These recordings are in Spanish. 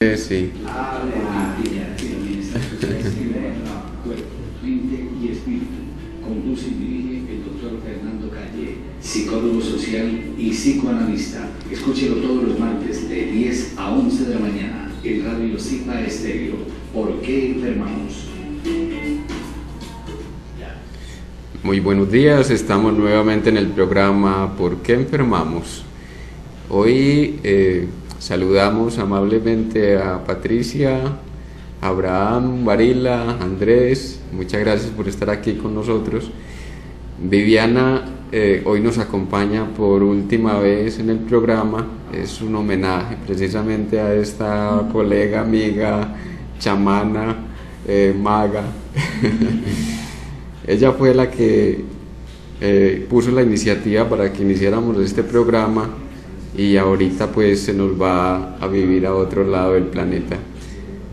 Sí. Ave María, cuerpo, mente y espíritu. Conduce y dirige el doctor Fernando Calle, psicólogo social y psicoanalista. Escúchelo todos los martes de 10 a 11 de la mañana en Radio Zipa Estéreo. ¿Por qué enfermamos? Muy buenos días, estamos nuevamente en el programa ¿Por qué enfermamos? Hoy saludamos amablemente a Patricia, Abraham, Varila, Andrés, muchas gracias por estar aquí con nosotros. Viviana hoy nos acompaña por última vez en el programa, es un homenaje precisamente a esta colega, amiga, chamana, maga. Ella fue la que puso la iniciativa para que iniciáramos este programa y ahorita pues se nos va a vivir a otro lado del planeta.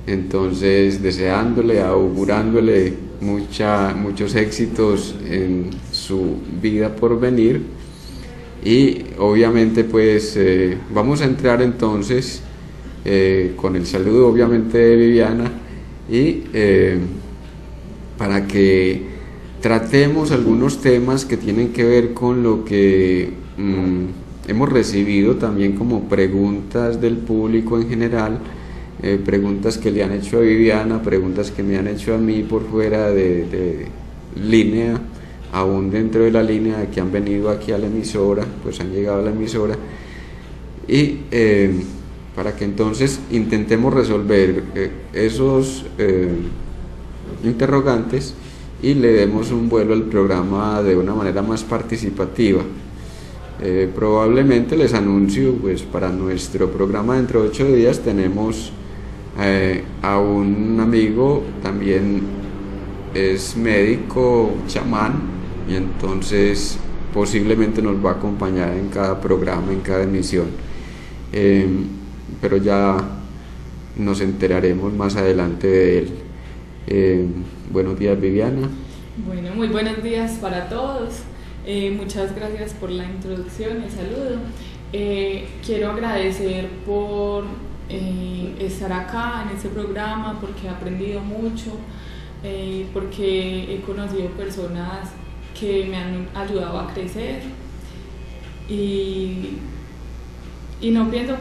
Entonces deseándole, augurándole muchos éxitos en su vida por venir y obviamente pues vamos a entrar entonces con el saludo obviamente de Viviana y para que tratemos algunos temas que tienen que ver con lo que hemos recibido también como preguntas del público en general, preguntas que le han hecho a Viviana, preguntas que me han hecho a mí por fuera de línea, aún dentro de la línea de que han venido aquí a la emisora, pues han llegado a la emisora y para que entonces intentemos resolver esos interrogantes y le demos un vuelo al programa de una manera más participativa. Probablemente les anuncio, pues para nuestro programa dentro de 8 días tenemos a un amigo, también es médico, chamán, y entonces posiblemente nos va a acompañar en cada programa, en cada emisión, pero ya nos enteraremos más adelante de él. Buenos días, Viviana. Bueno, muy buenos días para todos. Muchas gracias por la introducción, el saludo. Quiero agradecer por estar acá en este programa, porque he aprendido mucho, porque he conocido personas que me han ayudado a crecer y no pienso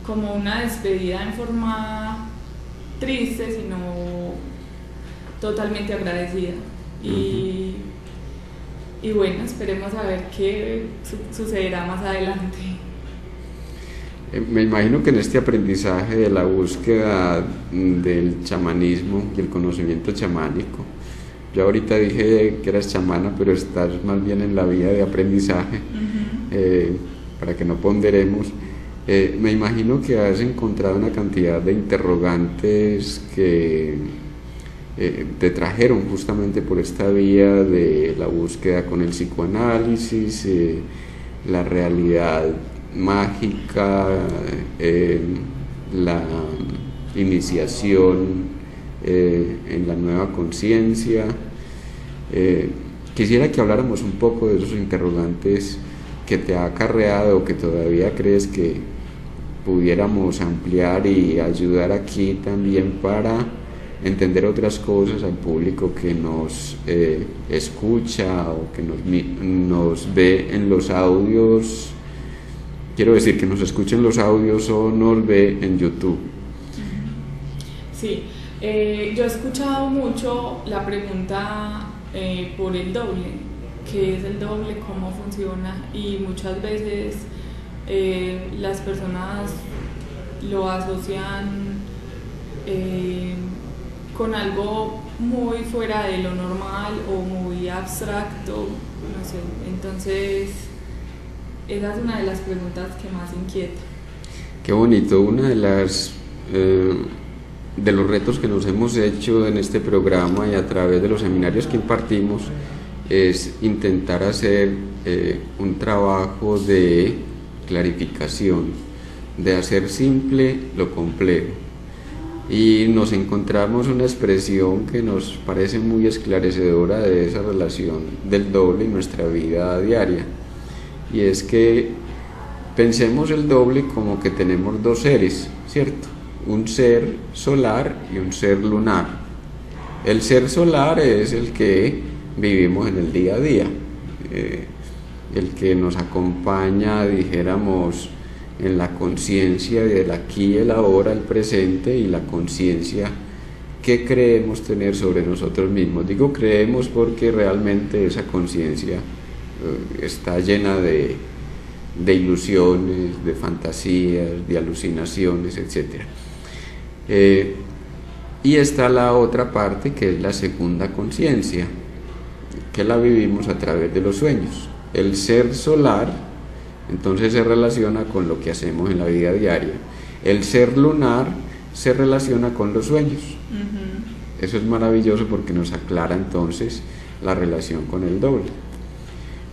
como una despedida en forma triste, sino totalmente agradecida. Y bueno, esperemos a ver qué sucederá más adelante. Me imagino que en este aprendizaje de la búsqueda del chamanismo y el conocimiento chamánico, yo ahorita dije que eras chamana, pero estás más bien en la vía de aprendizaje, para que no ponderemos. Me imagino que has encontrado una cantidad de interrogantes que te trajeron justamente por esta vía de la búsqueda con el psicoanálisis, la realidad mágica, la iniciación en la nueva conciencia. Quisiera que habláramos un poco de esos interrogantes que te ha acarreado o que todavía crees que pudiéramos ampliar y ayudar aquí también para entender otras cosas al público que nos escucha o que nos ve en los audios. Quiero decir que nos escuche en los audios o nos ve en YouTube. Sí, yo he escuchado mucho la pregunta por el doble, qué es el doble, cómo funciona, y muchas veces las personas lo asocian con algo muy fuera de lo normal o muy abstracto, no sé. Entonces esa es una de las preguntas que más inquieta. Qué bonito. Una de las de los retos que nos hemos hecho en este programa y a través de los seminarios que impartimos es intentar hacer un trabajo de clarificación, de hacer simple lo complejo. Y nos encontramos una expresión que nos parece muy esclarecedora de esa relación del doble en nuestra vida diaria, y es que pensemos el doble como que tenemos dos seres, ¿cierto? un ser solar y un ser lunar. El ser solar es el que vivimos en el día a día, el que nos acompaña, dijéramos, en la conciencia del aquí y el ahora, el presente, y la conciencia que creemos tener sobre nosotros mismos. Digo creemos porque realmente esa conciencia está llena de ilusiones, de fantasías, de alucinaciones, etc. Y está la otra parte, que es la segunda conciencia, que la vivimos a través de los sueños. El ser solar, entonces, se relaciona con lo que hacemos en la vida diaria. El ser lunar se relaciona con los sueños. Eso es maravilloso porque nos aclara entonces la relación con el doble.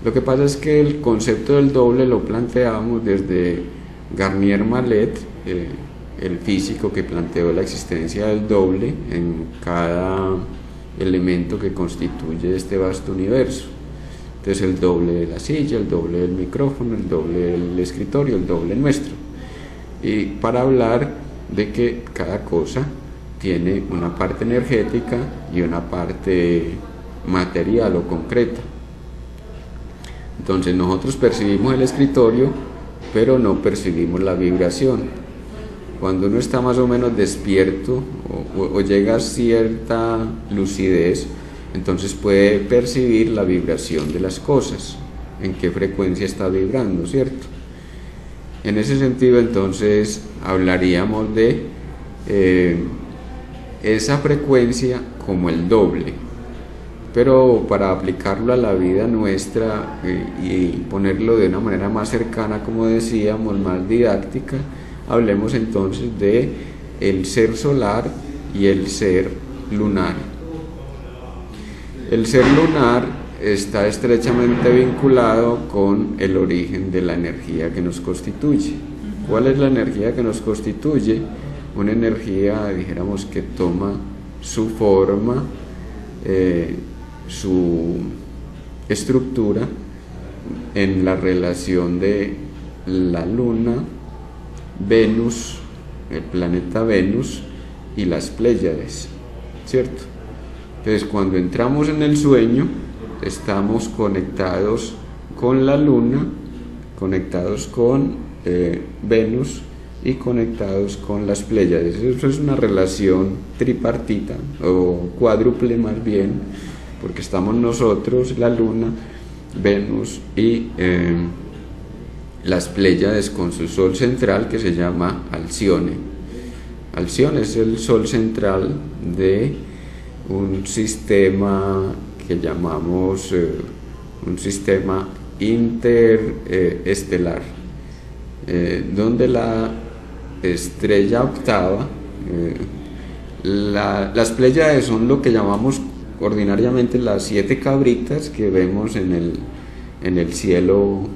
Lo que pasa es que el concepto del doble lo planteamos desde Garnier Mallet, el físico que planteó la existencia del doble en cada elemento que constituye este vasto universo. Entonces, el doble de la silla, el doble del micrófono, el doble del escritorio, el doble nuestro. Y para hablar de que cada cosa tiene una parte energética y una parte material o concreta. Entonces, nosotros percibimos el escritorio, pero no percibimos la vibración. Cuando uno está más o menos despierto o llega a cierta lucidez, entonces puede percibir la vibración de las cosas, en qué frecuencia está vibrando, ¿cierto? En ese sentido, entonces, hablaríamos de esa frecuencia como el doble. Pero para aplicarlo a la vida nuestra y ponerlo de una manera más cercana, como decíamos, más didáctica, hablemos entonces de el ser solar y el ser lunar. El ser lunar está estrechamente vinculado con el origen de la energía que nos constituye. ¿Cuál es la energía que nos constituye? Una energía, dijéramos, que toma su forma, su estructura en la relación de la Luna, Venus, el planeta Venus y las Pléyades, ¿cierto? Entonces, cuando entramos en el sueño, estamos conectados con la Luna, conectados con Venus y conectados con las Pléyades. Eso es una relación tripartita o cuádruple más bien, porque estamos nosotros, la Luna, Venus y las Pléyades con su sol central, que se llama Alcione. Alcione es el sol central de un sistema que llamamos un sistema interestelar, donde la estrella octava, las Pléyades son lo que llamamos ordinariamente las 7 cabritas que vemos en el cielo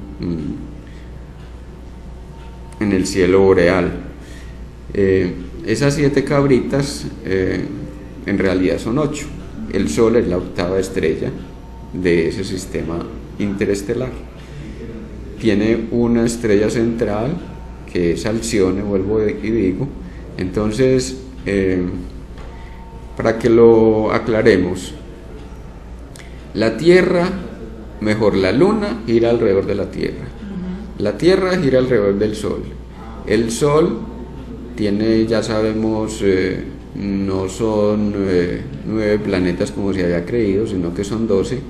boreal. Esas 7 cabritas en realidad son 8. El Sol es la octava estrella de ese sistema interestelar. Tiene una estrella central que es Alcione, vuelvo y digo. Entonces, para que lo aclaremos, la Tierra, mejor, la Luna gira alrededor de la Tierra, la Tierra gira alrededor del Sol. El Sol tiene, ya sabemos, no son 9 planetas como se había creído, sino que son 12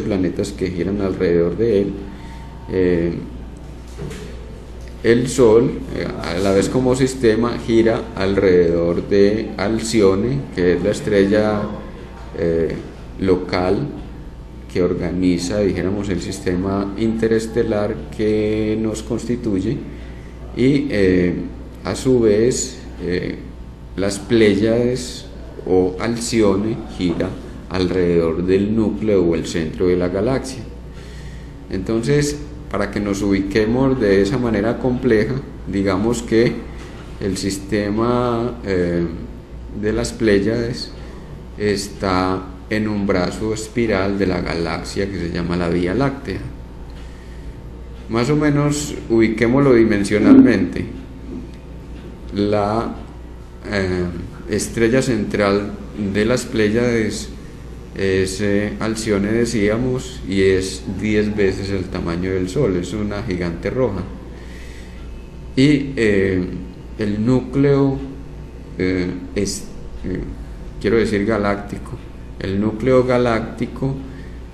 planetas que giran alrededor de él. El Sol, a la vez como sistema, gira alrededor de Alcione, que es la estrella local que organiza, dijéramos, el sistema interestelar que nos constituye, y a su vez las Pléyades o Alcione gira alrededor del núcleo o el centro de la galaxia. Entonces, para que nos ubiquemos de esa manera compleja, digamos que el sistema de las Pléyades está en un brazo espiral de la galaxia que se llama la Vía Láctea. Más o menos ubiquémoslo dimensionalmente. La estrella central de las Pléyades es Alcione, decíamos, y es 10 veces el tamaño del Sol, es una gigante roja. Y el núcleo quiero decir galáctico, el núcleo galáctico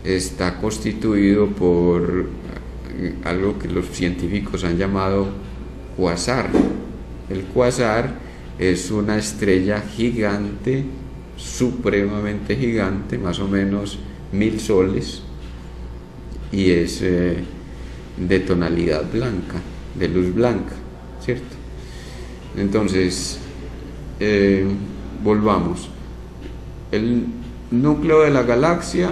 está constituido por algo que los científicos han llamado cuasar. El cuasar es una estrella gigante, supremamente gigante, más o menos 1000 soles, y es de tonalidad blanca, de luz blanca, ¿cierto? Entonces, volvamos. El núcleo de la galaxia,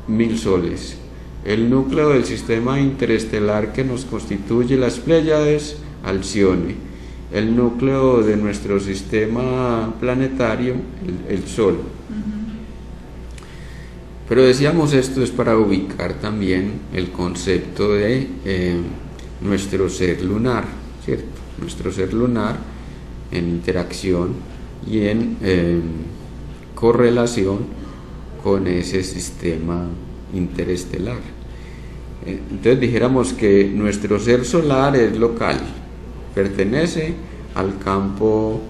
1000 soles. El núcleo del sistema interestelar que nos constituye las Pléyades, Alcione. El núcleo de nuestro sistema planetario, el Sol. Pero decíamos, esto es para ubicar también el concepto de nuestro ser lunar, ¿cierto? Nuestro ser lunar en interacción y en correlación con ese sistema interestelar. Entonces dijéramos que nuestro ser solar es local, pertenece al campo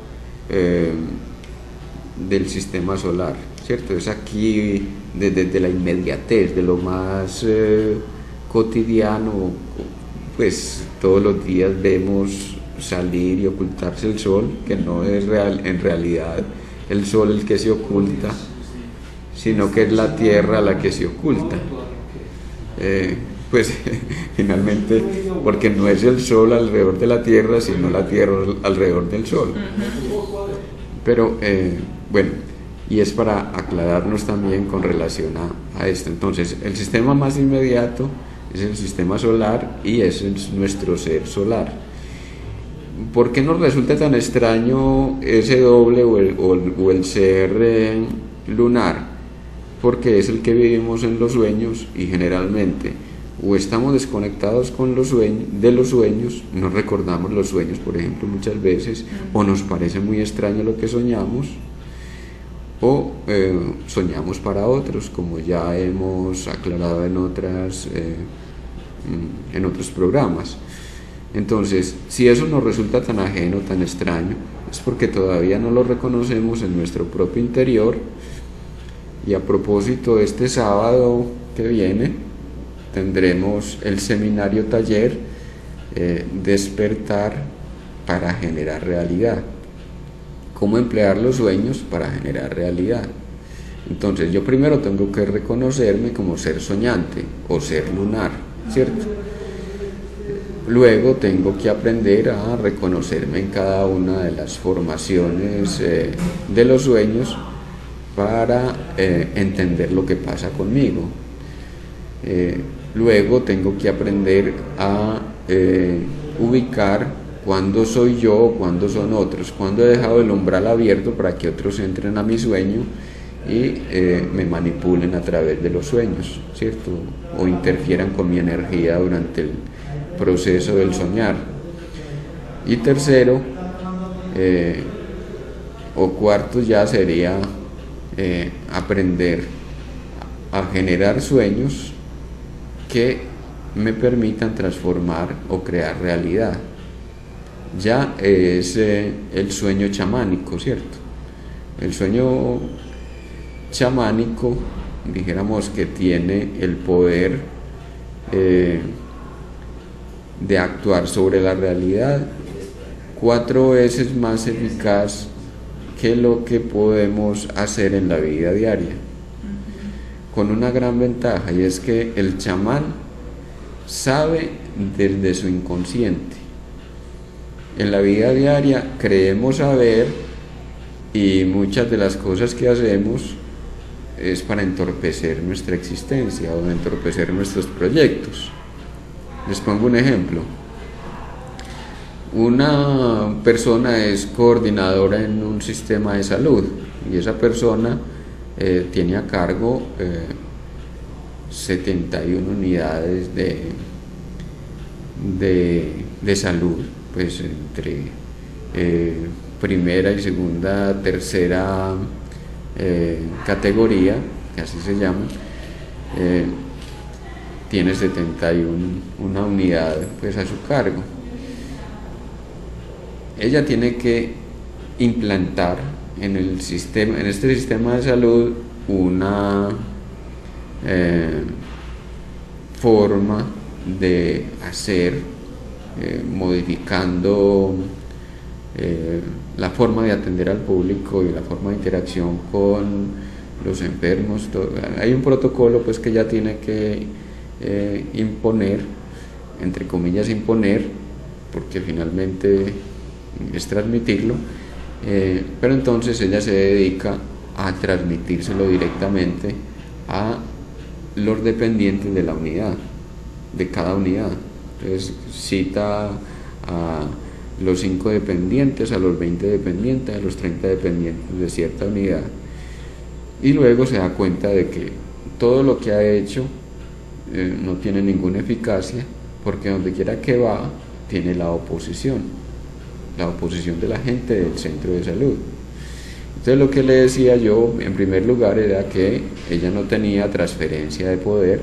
del sistema solar, ¿cierto? Es aquí desde la inmediatez, de lo más cotidiano, pues todos los días vemos salir y ocultarse el sol, que no es en realidad el sol el que se oculta, sino que es la tierra la que se oculta. Pues finalmente, porque no es el sol alrededor de la tierra, sino la tierra alrededor del sol. Pero bueno, y es para aclararnos también con relación a esto. Entonces, el sistema más inmediato es el sistema solar y ese es nuestro ser solar. ¿Por qué nos resulta tan extraño ese doble o el ser lunar? Porque es el que vivimos en los sueños y generalmente o estamos desconectados de los sueños, no recordamos los sueños, por ejemplo, muchas veces, o nos parece muy extraño lo que soñamos, o soñamos para otros, como ya hemos aclarado en otros programas. Entonces, si eso nos resulta tan ajeno, tan extraño, es porque todavía no lo reconocemos en nuestro propio interior. Y a propósito, este sábado que viene tendremos el seminario taller Despertar para generar realidad. Cómo emplear los sueños para generar realidad. Entonces, yo primero tengo que reconocerme como ser soñante o ser lunar, ¿cierto? Luego tengo que aprender a reconocerme en cada una de las formaciones de los sueños para entender lo que pasa conmigo. Luego tengo que aprender a ubicar cuándo soy yo o cuándo son otros, cuándo he dejado el umbral abierto para que otros entren a mi sueño y me manipulen a través de los sueños, ¿cierto? O interfieran con mi energía durante el proceso del soñar. Y tercero o cuarto ya sería aprender a generar sueños que me permitan transformar o crear realidad. Ya es el sueño chamánico, ¿cierto? El sueño chamánico, dijéramos que tiene el poder de actuar sobre la realidad 4 veces más eficaz que lo que podemos hacer en la vida diaria, con una gran ventaja, y es que el chamán sabe desde su inconsciente. En la vida diaria creemos saber, y muchas de las cosas que hacemos es para entorpecer nuestra existencia o entorpecer nuestros proyectos. Les pongo un ejemplo. Una persona es coordinadora en un sistema de salud y esa persona tiene a cargo 71 unidades de salud, pues entre primera y segunda, tercera categoría, que así se llama, tiene 71 unidad pues a su cargo. Ella tiene que implantar en este sistema de salud una forma de hacer, modificando la forma de atender al público y la forma de interacción con los enfermos. Hay un protocolo pues que ya tiene que imponer, entre comillas imponer, porque finalmente es transmitirlo, pero entonces ella se dedica a transmitírselo directamente a los dependientes de la unidad, de cada unidad. Entonces cita a los 5 dependientes, a los 20 dependientes, a los 30 dependientes de cierta unidad, y luego se da cuenta de que todo lo que ha hecho no tiene ninguna eficacia, porque donde quiera que va tiene la oposición de la gente del centro de salud. Entonces lo que le decía yo en primer lugar era que ella no tenía transferencia de poder,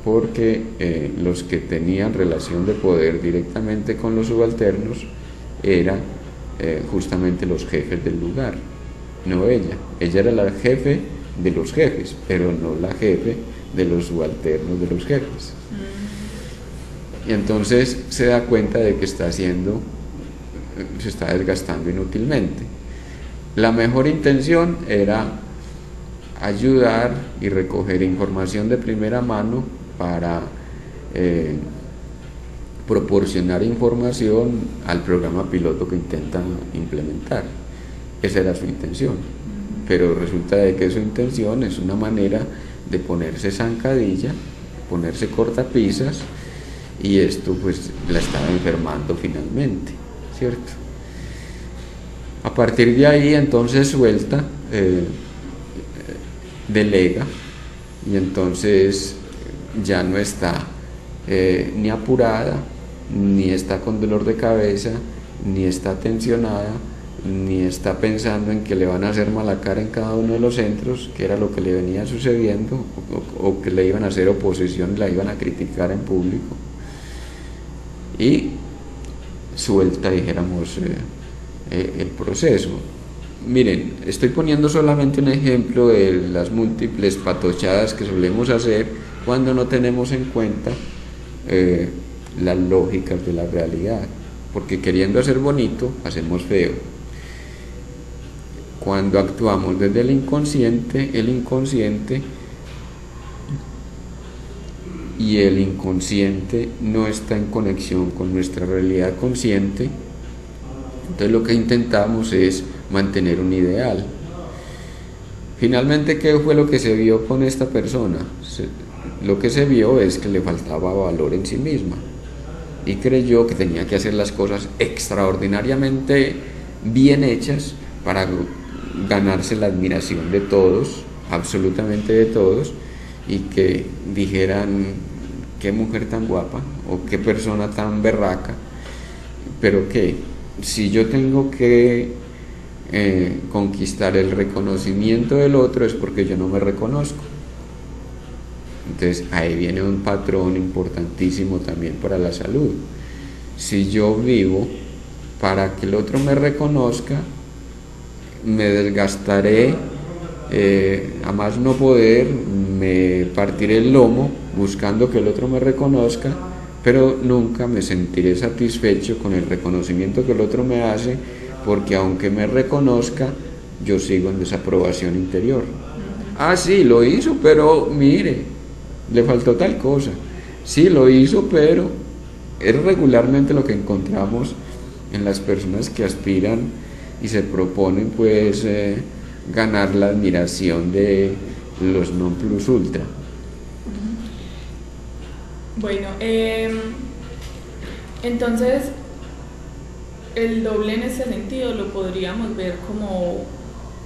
porque los que tenían relación de poder directamente con los subalternos eran justamente los jefes del lugar, no ella. Ella era la jefe de los jefes, pero no la jefe de los subalternos de los jefes. Y entonces se da cuenta de que se está desgastando inútilmente. La mejor intención era ayudar y recoger información de primera mano para proporcionar información al programa piloto que intentan implementar. Esa era su intención, pero resulta de que su intención es una manera de ponerse zancadilla, ponerse cortapisas, y esto pues la estaba enfermando finalmente, ¿cierto? A partir de ahí entonces suelta, delega, y entonces ya no está ni apurada, ni está con dolor de cabeza, ni está tensionada, ni está pensando en que le van a hacer mala cara en cada uno de los centros, que era lo que le venía sucediendo, o que le iban a hacer oposición y la iban a criticar en público. Y suelta, dijéramos, el proceso. Miren, estoy poniendo solamente un ejemplo de las múltiples patochadas que solemos hacer cuando no tenemos en cuenta las lógicas de la realidad, porque queriendo hacer bonito, hacemos feo. Cuando actuamos desde el inconsciente no está en conexión con nuestra realidad consciente. Entonces lo que intentamos es mantener un ideal. Finalmente, ¿qué fue lo que se vio con esta persona? Lo que se vio es que le faltaba valor en sí misma y creyó que tenía que hacer las cosas extraordinariamente bien hechas para ganarse la admiración de todos, absolutamente de todos, y que dijeran qué mujer tan guapa o qué persona tan berraca. Pero que si yo tengo que conquistar el reconocimiento del otro es porque yo no me reconozco. Entonces ahí viene un patrón importantísimo también para la salud. Si yo vivo para que el otro me reconozca, me desgastaré a más no poder, me partiré el lomo buscando que el otro me reconozca, pero nunca me sentiré satisfecho con el reconocimiento que el otro me hace, porque aunque me reconozca, yo sigo en desaprobación interior. Ah, sí, lo hizo, pero mire, le faltó tal cosa. Sí, lo hizo, pero es regularmente lo que encontramos en las personas que aspiran y se proponen pues ganar la admiración de los non plus ultra. Bueno, entonces el doble en ese sentido lo podríamos ver como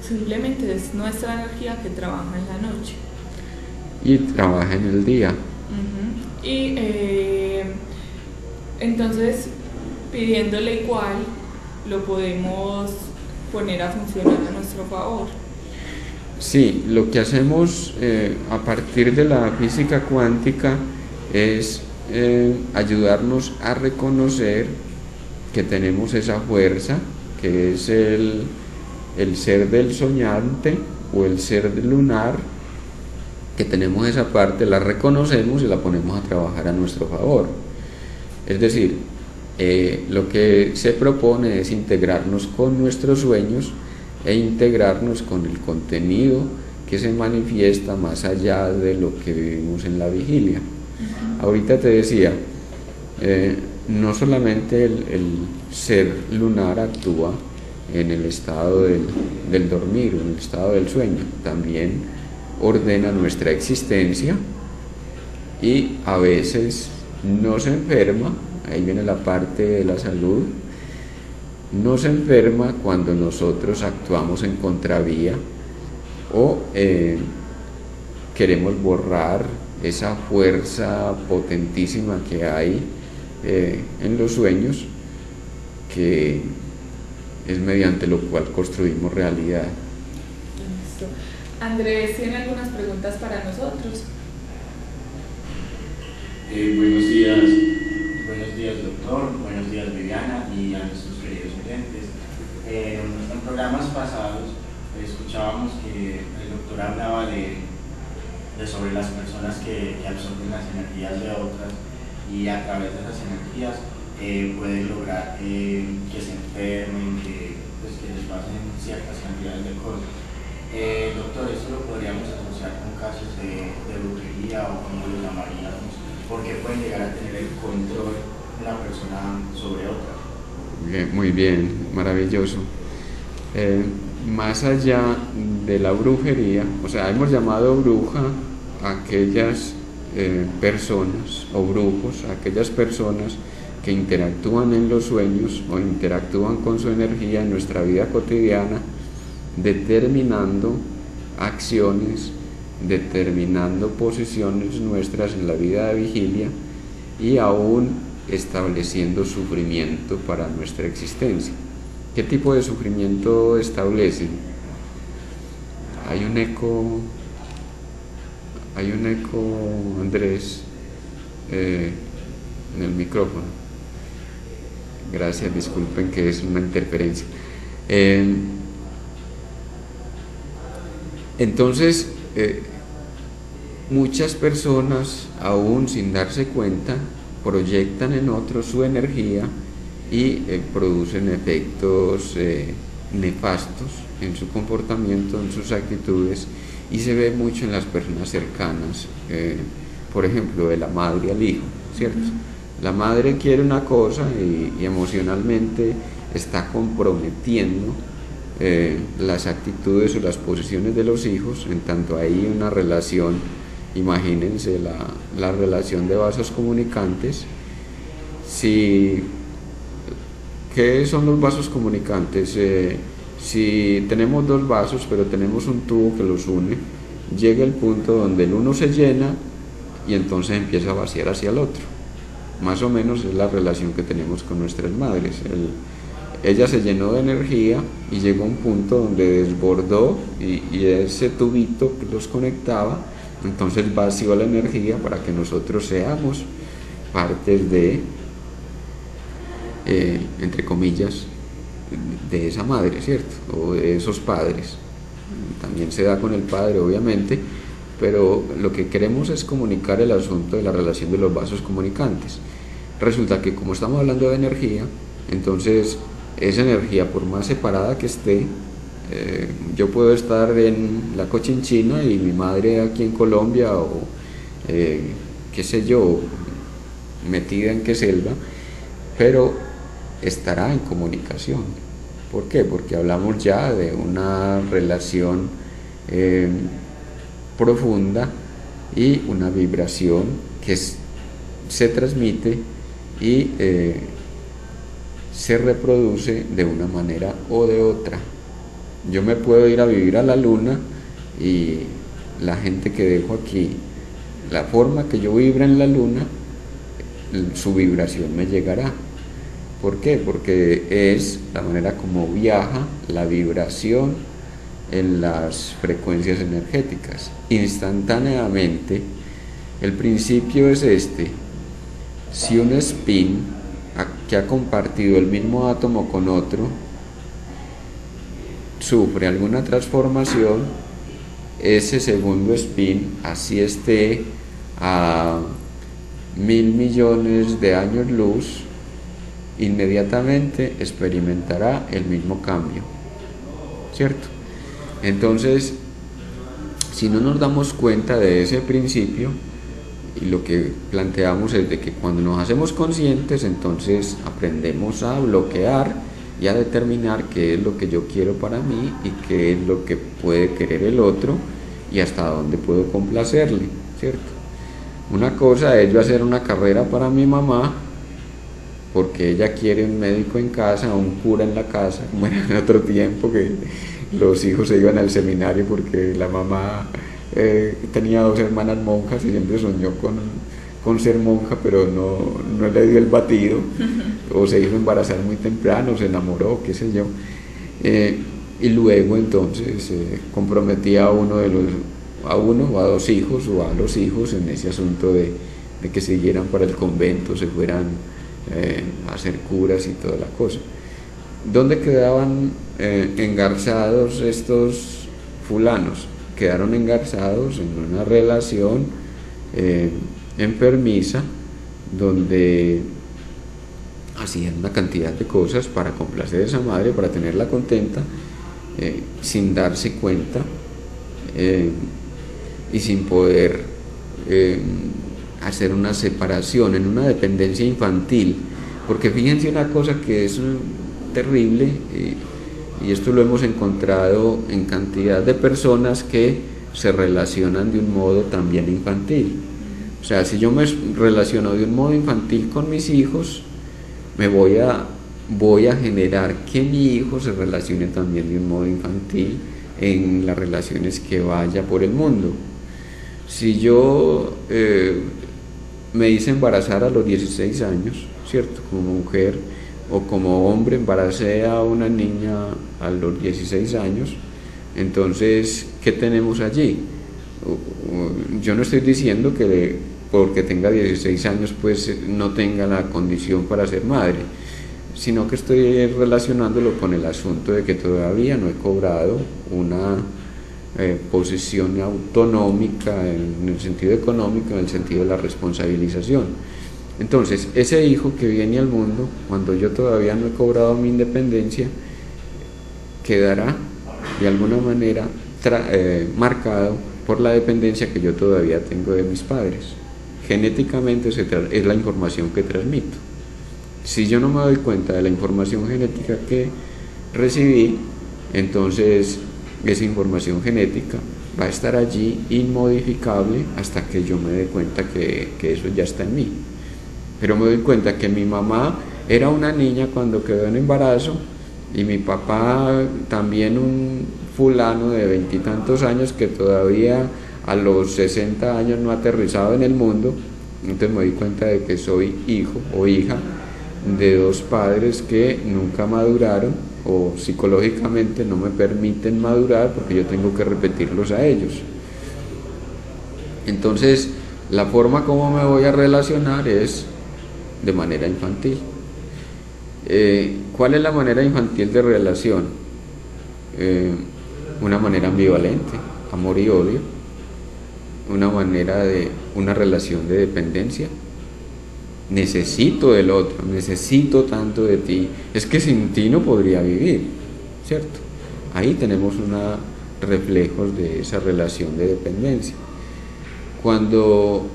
simplemente es nuestra energía que trabaja en la noche y trabaja en el día. Y entonces pidiéndole igual lo podemos poner a funcionar a nuestro favor. Sí, lo que hacemos a partir de la física cuántica es ayudarnos a reconocer que tenemos esa fuerza, que es el ser del soñante o el ser lunar, que tenemos esa parte, la reconocemos y la ponemos a trabajar a nuestro favor. Es decir, lo que se propone es integrarnos con nuestros sueños e integrarnos con el contenido que se manifiesta más allá de lo que vivimos en la vigilia. Ahorita te decía, no solamente el ser lunar actúa en el estado del dormir o en el estado del sueño, también ordena nuestra existencia y a veces nos enferma. Ahí viene la parte de la salud. Nos enferma cuando nosotros actuamos en contravía o queremos borrar esa fuerza potentísima que hay en los sueños, que es mediante lo cual construimos realidad. Listo. Andrés tiene algunas preguntas para nosotros. Buenos días doctor, buenos días Viviana y a nuestros queridos oyentes. En programas pasados escuchábamos que el doctor hablaba de sobre las personas que absorben las energías de otras y a través de esas energías pueden lograr que se enfermen, que les pasen ciertas cantidades de cosas. Doctor, ¿esto lo podríamos asociar con casos de brujería o cómo lo llamaríamos? ¿Por qué pueden llegar a tener el control una persona sobre otra? Muy bien, maravilloso. Más allá de la brujería, o sea, hemos llamado bruja a aquellas personas, o brujos, a aquellas personas que interactúan en los sueños o interactúan con su energía en nuestra vida cotidiana, determinando acciones, determinando posiciones nuestras en la vida de vigilia y aún estableciendo sufrimiento para nuestra existencia. ¿Qué tipo de sufrimiento establecen? Hay un eco, Andrés, en el micrófono. Gracias, disculpen que es una interferencia. Entonces, muchas personas, aún sin darse cuenta, proyectan en otros su energía y producen efectos nefastos en su comportamiento, en sus actitudes, y se ve mucho en las personas cercanas, por ejemplo, de la madre al hijo, ¿cierto? La madre quiere una cosa y emocionalmente está comprometiendo las actitudes o las posiciones de los hijos, en tanto hay una relación. Imagínense la relación de vasos comunicantes. ¿Qué son los vasos comunicantes? Si tenemos dos vasos, pero tenemos un tubo que los une, llega el punto donde el uno se llena y entonces empieza a vaciar hacia el otro. Más o menos es la relación que tenemos con nuestras madres. Ella se llenó de energía y llegó a un punto donde desbordó y ese tubito que los conectaba, entonces vació la energía para que nosotros seamos partes de, entre comillas, de esa madre, ¿cierto? O de esos padres. También se da con el padre, obviamente, pero lo que queremos es comunicar el asunto de la relación de los vasos comunicantes. Resulta que como estamos hablando de energía, entonces esa energía, por más separada que esté, yo puedo estar en la Cochinchina y mi madre aquí en Colombia o qué sé yo, metida en qué selva, pero estará en comunicación. ¿Por qué? Porque hablamos ya de una relación profunda y una vibración que se transmite y se reproduce de una manera o de otra. Yo me puedo ir a vivir a la luna y la gente que dejo aquí, la forma que yo vibra en la luna, su vibración me llegará. ¿Por qué? Porque es la manera como viaja la vibración en las frecuencias energéticas. Instantáneamente, el principio es este: si un spin que ha compartido el mismo átomo con otro sufre alguna transformación, ese segundo spin, así esté a 1000 millones de años luz, inmediatamente experimentará el mismo cambio, ¿cierto? Entonces, si no nos damos cuenta de ese principio, y lo que planteamos es de que cuando nos hacemos conscientes, entonces aprendemos a bloquear y a determinar qué es lo que yo quiero para mí y qué es lo que puede querer el otro y hasta dónde puedo complacerle, ¿cierto? Una cosa es yo hacer una carrera para mi mamá porque ella quiere un médico en casa, un cura en la casa, como era en otro tiempo que los hijos se iban al seminario porque la mamá tenía 2 hermanas monjas y siempre soñó con ser monja, pero no le dio el batido, o se hizo embarazar muy temprano, se enamoró, qué sé yo, y luego entonces comprometía a uno o a 2 hijos o a los hijos en ese asunto de que siguieran para el convento, se fueran a hacer curas y toda la cosa. ¿Dónde quedaban engarzados estos fulanos? Quedaron engarzados en una relación enfermiza, donde hacían una cantidad de cosas para complacer a esa madre, para tenerla contenta, sin darse cuenta y sin poder hacer una separación, en una dependencia infantil. Porque fíjense una cosa que es terrible, y esto lo hemos encontrado en cantidad de personas que se relacionan de un modo también infantil. O sea, si yo me relaciono de un modo infantil con mis hijos, voy a generar que mi hijo se relacione también de un modo infantil en las relaciones que vaya por el mundo. Si yo me hice embarazar a los 16 años, ¿cierto? Como mujer, o como hombre embaracé a una niña a los 16 años, entonces, ¿qué tenemos allí? Yo no estoy diciendo que porque tenga 16 años pues no tenga la condición para ser madre, sino que estoy relacionándolo con el asunto de que todavía no he cobrado una posición autonómica en el sentido económico, en el sentido de la responsabilización. Entonces, ese hijo que viene al mundo, cuando yo todavía no he cobrado mi independencia, quedará de alguna manera marcado por la dependencia que yo todavía tengo de mis padres. Genéticamente es la información que transmito. Si yo no me doy cuenta de la información genética que recibí, entonces esa información genética va a estar allí inmodificable hasta que yo me dé cuenta que eso ya está en mí. Pero me doy cuenta que mi mamá era una niña cuando quedó en embarazo y mi papá también un fulano de 20 y tantos años que todavía a los 60 años no ha aterrizado en el mundo. Entonces me doy cuenta de que soy hijo o hija de 2 padres que nunca maduraron o psicológicamente no me permiten madurar porque yo tengo que repetirlos a ellos. Entonces la forma como me voy a relacionar es de manera infantil. ¿Cuál es la manera infantil de relación? Una manera ambivalente, amor y odio, una manera de una relación de dependencia. Necesito del otro, necesito tanto de ti, es que sin ti no podría vivir, ¿cierto? Ahí tenemos reflejos de esa relación de dependencia. Cuando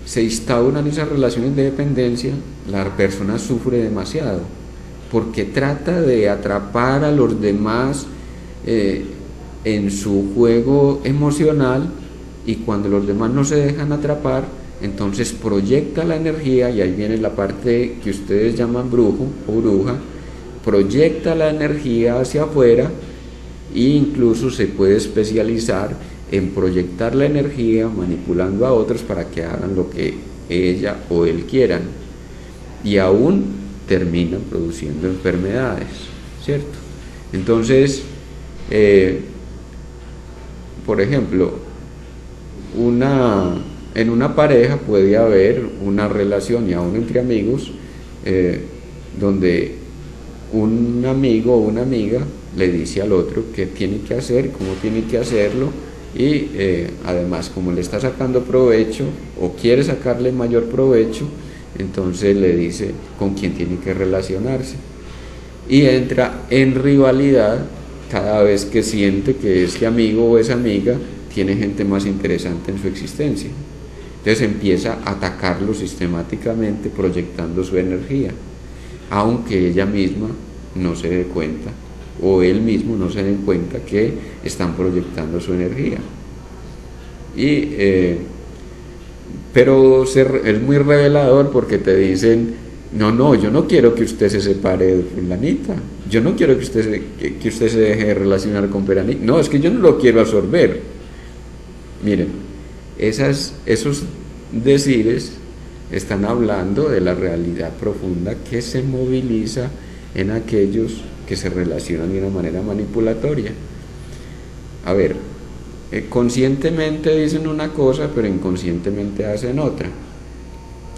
se instauran esas relaciones de dependencia, la persona sufre demasiado, porque trata de atrapar a los demás en su juego emocional, y cuando los demás no se dejan atrapar, entonces proyecta la energía, y ahí viene la parte que ustedes llaman brujo o bruja, proyecta la energía hacia afuera, e incluso se puede especializar en proyectar la energía manipulando a otros para que hagan lo que ella o él quieran. y aún terminan produciendo enfermedades, ¿cierto? Entonces, por ejemplo, en una pareja puede haber una relación, y aún entre amigos, donde un amigo o una amiga le dice al otro qué tiene que hacer, cómo tiene que hacerlo, y además, como le está sacando provecho o quiere sacarle mayor provecho, entonces le dice con quién tiene que relacionarse y entra en rivalidad cada vez que siente que este amigo o esa amiga tiene gente más interesante en su existencia. Entonces empieza a atacarlo sistemáticamente, proyectando su energía, aunque ella misma no se dé cuenta o él mismo no se den cuenta que están proyectando su energía. Pero es muy revelador porque te dicen: no, yo no quiero que usted se separe de fulanita, yo no quiero que usted se deje de relacionar con peranita, no, es que yo no lo quiero absorber. Miren, esos decires están hablando de la realidad profunda que se moviliza en aquellos que se relacionan de una manera manipulatoria. A ver, conscientemente dicen una cosa, pero inconscientemente hacen otra.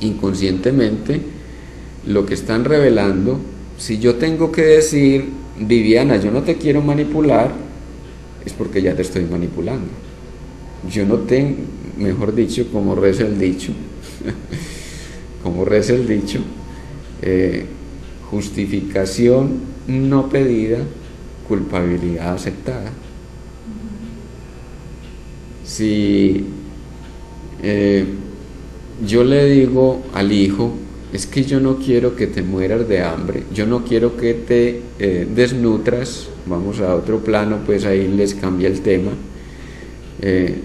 Inconscientemente lo que están revelando, si yo tengo que decir: Viviana, yo no te quiero manipular, es porque ya te estoy manipulando. Yo no tengo, mejor dicho, como reza el dicho, justificación no pedida, culpabilidad aceptada. Si yo le digo al hijo: es que yo no quiero que te mueras de hambre, yo no quiero que te desnutras, vamos a otro plano, pues ahí les cambia el tema,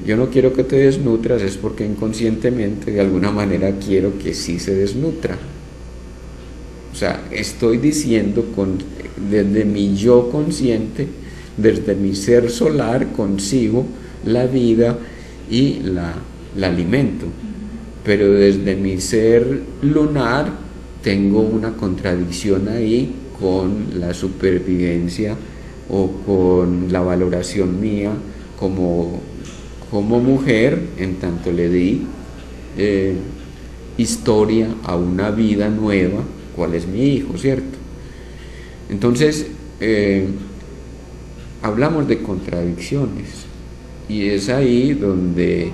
yo no quiero que te desnutras, es porque inconscientemente de alguna manera quiero que sí se desnutra. O sea, estoy diciendo desde mi yo consciente, desde mi ser solar, consigo la vida y la alimento, pero desde mi ser lunar tengo una contradicción ahí con la supervivencia o con la valoración mía como mujer, en tanto le di historia a una vida nueva, cuál es mi hijo, ¿cierto? Entonces hablamos de contradicciones, y es ahí donde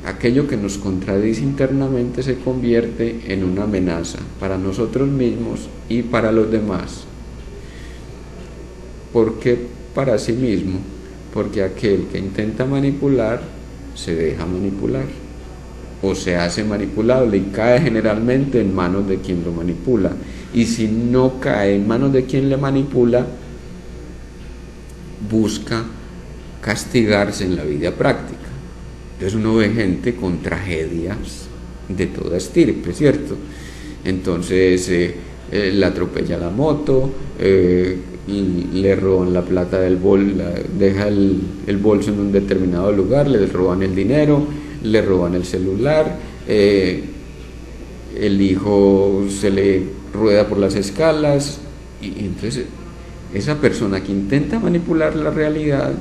aquello que nos contradice internamente se convierte en una amenaza para nosotros mismos y para los demás. ¿Por qué para sí mismo? Porque aquel que intenta manipular se deja manipular o se hace manipulable y cae generalmente en manos de quien lo manipula, y si no cae en manos de quien le manipula, busca castigarse en la vida práctica. Entonces uno ve gente con tragedias de toda estirpe, ¿cierto? Entonces le atropella la moto, y le roban la plata del deja el bolso en un determinado lugar, le roban el dinero, le roban el celular, el hijo se le rueda por las escalas, y entonces esa persona que intenta manipular la realidad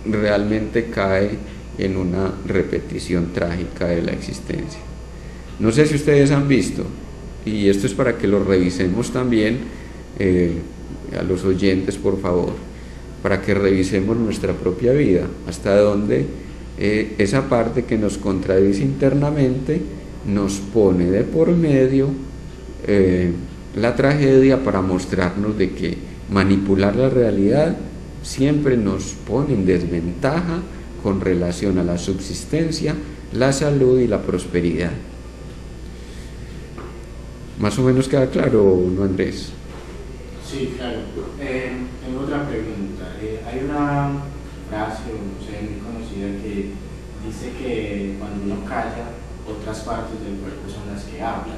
realmente cae en una repetición trágica de la existencia. No sé si ustedes han visto, y esto es para que lo revisemos también, a los oyentes, por favor, para que revisemos nuestra propia vida, hasta dónde esa parte que nos contradice internamente nos pone de por medio la tragedia, para mostrarnos de que manipular la realidad siempre nos pone en desventaja con relación a la subsistencia, la salud y la prosperidad. ¿Más o menos queda claro, no, Andrés? Sí, claro. Tengo otra pregunta. Hay una frase, no sé, muy conocida, que dice que cuando uno calla, otras partes del cuerpo son las que hablan.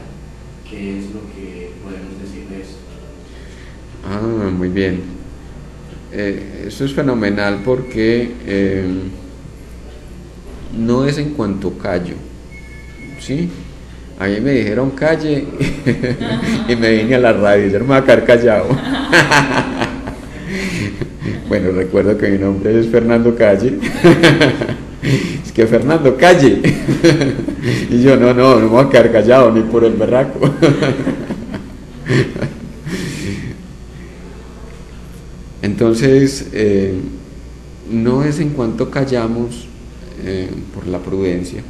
¿Qué es lo que podemos decir de eso? Ah, muy bien. Eso es fenomenal porque no es en cuanto callo, ¿sí? A mí me dijeron calle y me vine a la radio, yo no me voy a quedar callado. Bueno, recuerdo que mi nombre es Fernando Calle. Es que Fernando Calle. Y yo no me voy a quedar callado ni por el berraco. Entonces, no es en cuanto callamos por la prudencia,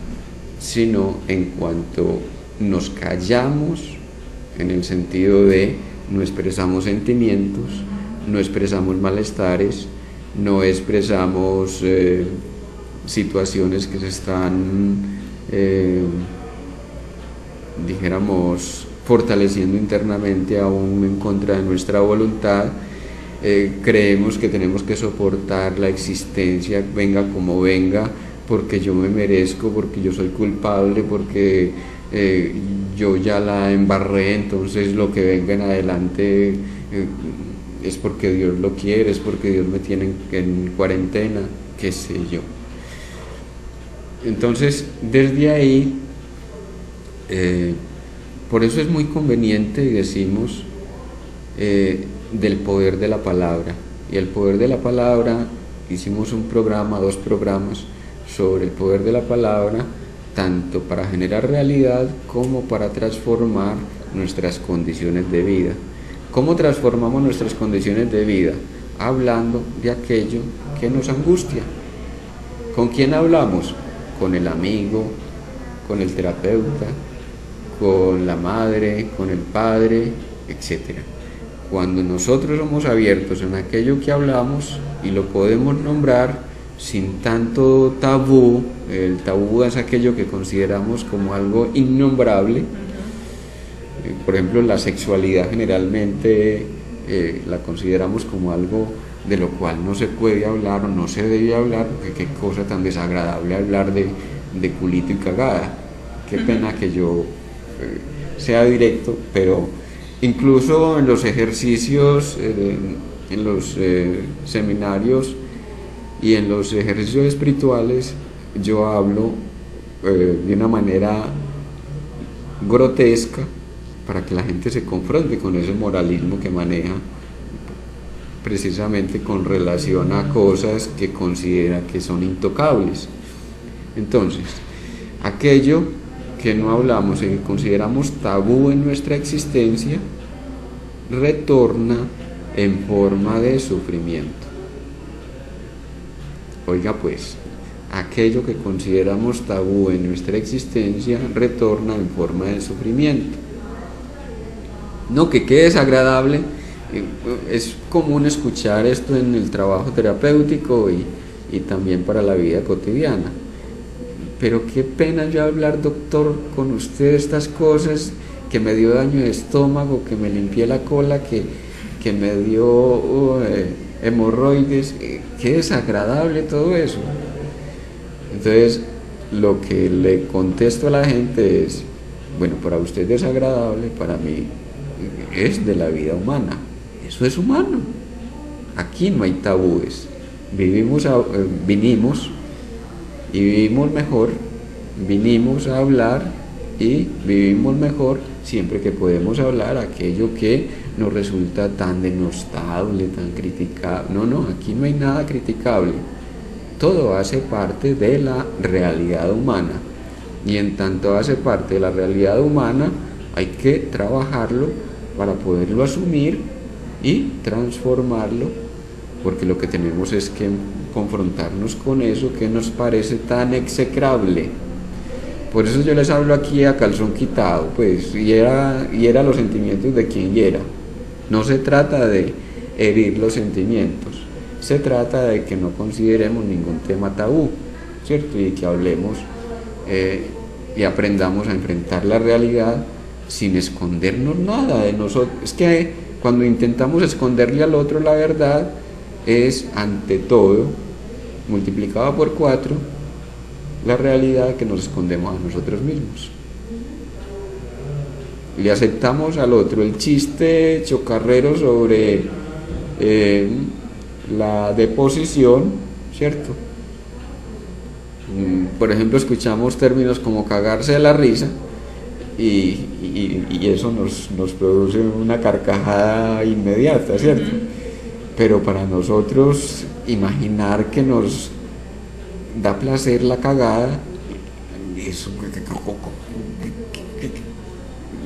sino en cuanto nos callamos en el sentido de no expresamos sentimientos, no expresamos malestares, no expresamos situaciones que se están, dijéramos, fortaleciendo internamente aún en contra de nuestra voluntad. Creemos que tenemos que soportar la existencia, venga como venga, porque yo me merezco, porque yo soy culpable, porque yo ya la embarré, entonces lo que venga en adelante es porque Dios lo quiere, es porque Dios me tiene en cuarentena, qué sé yo. Entonces, desde ahí, por eso es muy conveniente, y decimos, del poder de la palabra. Y el poder de la palabra, hicimos un programa, 2 programas sobre el poder de la palabra, tanto para generar realidad como para transformar nuestras condiciones de vida. ¿Cómo transformamos nuestras condiciones de vida? Hablando de aquello que nos angustia. ¿Con quién hablamos? Con el amigo, con el terapeuta, con la madre, con el padre, etc. Cuando nosotros somos abiertos en aquello que hablamos y lo podemos nombrar sin tanto tabú, el tabú es aquello que consideramos como algo innombrable. Por ejemplo, la sexualidad generalmente la consideramos como algo de lo cual no se puede hablar o no se debe hablar, porque qué cosa tan desagradable hablar de culito y cagada. Qué pena que yo sea directo, pero incluso en los ejercicios, en los seminarios y en los ejercicios espirituales, yo hablo de una manera grotesca para que la gente se confronte con ese moralismo que maneja precisamente con relación a cosas que considera que son intocables. Entonces, aquello que no hablamos y que consideramos tabú en nuestra existencia retorna en forma de sufrimiento. Oiga pues, aquello que consideramos tabú en nuestra existencia retorna en forma de sufrimiento. No, que quede desagradable. Es común escuchar esto en el trabajo terapéutico y también para la vida cotidiana. Pero qué pena yo hablar, doctor, con usted estas cosas, que me dio daño de estómago, que me limpié la cola, que me dio hemorroides. Qué desagradable todo eso. Entonces, lo que le contesto a la gente es, bueno, para usted es desagradable, para mí es de la vida humana. Eso es humano. Aquí no hay tabúes. Vinimos y vivimos mejor, vinimos a hablar y vivimos mejor siempre que podemos hablar aquello que nos resulta tan denostable, tan criticable. No, aquí no hay nada criticable. Todo hace parte de la realidad humana. Y en tanto hace parte de la realidad humana, hay que trabajarlo para poderlo asumir y transformarlo, porque lo que tenemos es que confrontarnos con eso que nos parece tan execrable. Por eso yo les hablo aquí a calzón quitado, pues, y era los sentimientos de quien hiera. No se trata de herir los sentimientos, se trata de que no consideremos ningún tema tabú, ¿cierto? Y que hablemos y aprendamos a enfrentar la realidad sin escondernos nada de nosotros. Es que cuando intentamos esconderle al otro la verdad, es ante todo multiplicada por 4 la realidad que nos escondemos a nosotros mismos. Le aceptamos al otro el chiste chocarrero sobre la deposición, ¿cierto? Por ejemplo, escuchamos términos como cagarse de la risa y eso nos produce una carcajada inmediata, ¿cierto? Pero para nosotros imaginar que nos da placer la cagada, eso,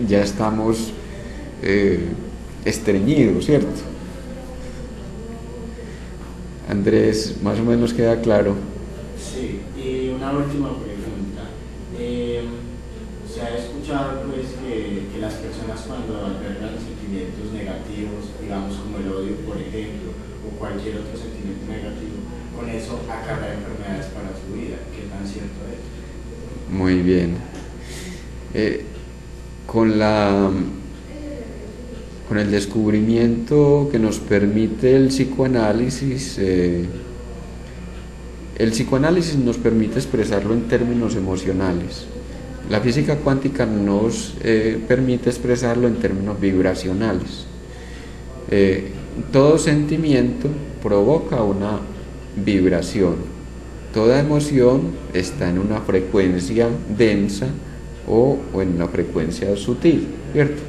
ya estamos estreñidos, ¿cierto? Andrés, más o menos queda claro. Sí, y una última pregunta. Se ha escuchado pues que las personas cuando albergan sentimientos negativos, digamos como el odio, por ejemplo, o cualquier otro sentimiento negativo, con eso acarrea enfermedades para su vida. ¿Qué tan cierto es? Muy bien. Con el descubrimiento que nos permite el psicoanálisis nos permite expresarlo en términos emocionales. La física cuántica nos permite expresarlo en términos vibracionales. Todo sentimiento provoca una vibración. Toda emoción está en una frecuencia densa o en una frecuencia sutil, ¿cierto?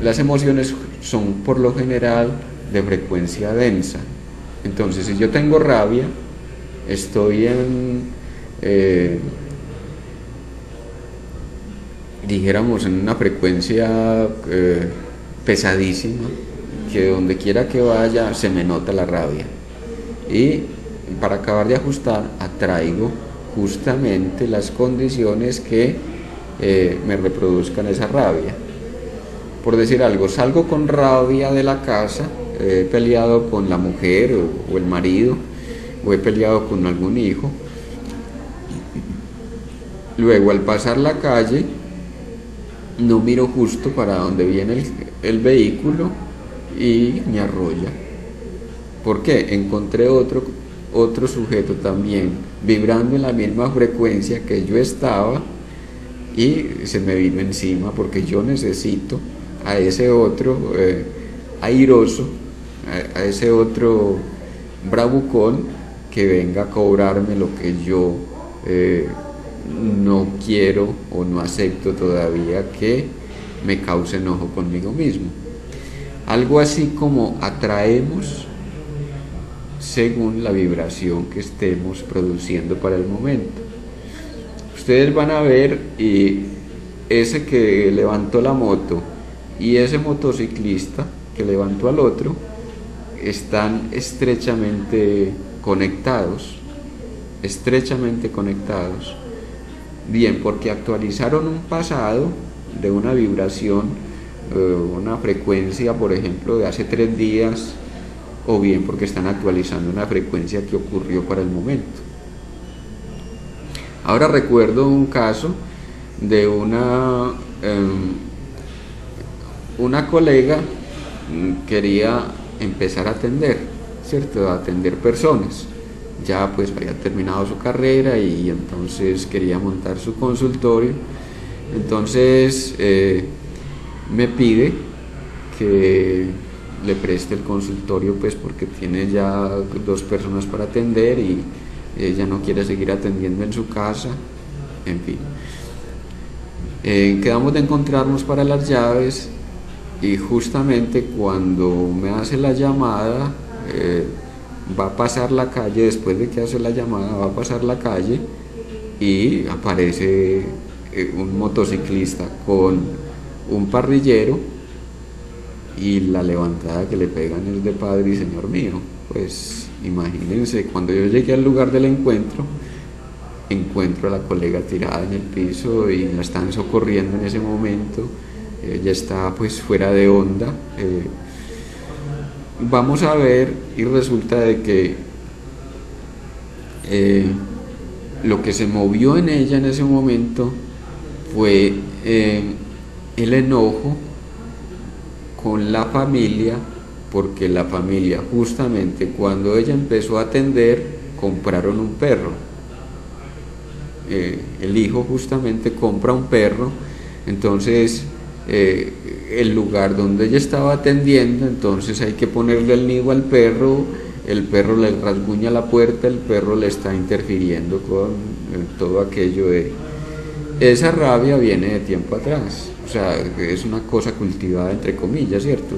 Las emociones son por lo general de frecuencia densa. Entonces, si yo tengo rabia, estoy dijéramos en una frecuencia pesadísima, que donde quiera que vaya se me nota la rabia, y para acabar de ajustar atraigo justamente las condiciones que me reproduzcan esa rabia. Por decir algo, salgo con rabia de la casa, he peleado con la mujer o el marido, o he peleado con algún hijo. Luego, al pasar la calle, no miro justo para donde viene el vehículo y me arrolla. ¿Por qué? Encontré otro sujeto también vibrando en la misma frecuencia que yo estaba y se me vino encima, porque yo necesito a ese otro airoso, a ese otro bravucón que venga a cobrarme lo que yo no quiero o no acepto todavía, que me cause enojo conmigo mismo. Algo así como atraemos según la vibración que estemos produciendo para el momento. Ustedes van a ver, y ese que levantó la moto y ese motociclista que levantó al otro están estrechamente conectados. Bien, porque actualizaron un pasado de una vibración, una frecuencia, por ejemplo, de hace 3 días, o bien porque están actualizando una frecuencia que ocurrió para el momento. Ahora recuerdo un caso de una colega quería empezar a atender, ¿cierto? A atender personas. Ya pues había terminado su carrera y entonces quería montar su consultorio. Entonces me pide que le preste el consultorio, pues porque tiene ya 2 personas para atender y ella no quiere seguir atendiendo en su casa, en fin. Quedamos de encontrarnos para las llaves, y justamente cuando me hace la llamada, va a pasar la calle. Después de que hace la llamada, va a pasar la calle y aparece un motociclista con un parrillero, y la levantada que le pegan es de padre y señor mío. Pues imagínense, cuando yo llegué al lugar del encuentro a la colega tirada en el piso y la están socorriendo en ese momento. Ella está pues fuera de onda. Vamos a ver, y resulta de que lo que se movió en ella en ese momento fue el enojo con la familia, porque la familia, justamente cuando ella empezó a atender, compraron un perro. El hijo justamente compra un perro. Entonces el lugar donde ella estaba atendiendo, entonces hay que ponerle el nido al perro. El perro le rasguña la puerta, el perro le está interfiriendo con todo aquello esa rabia viene de tiempo atrás, o sea, es una cosa cultivada entre comillas, ¿cierto?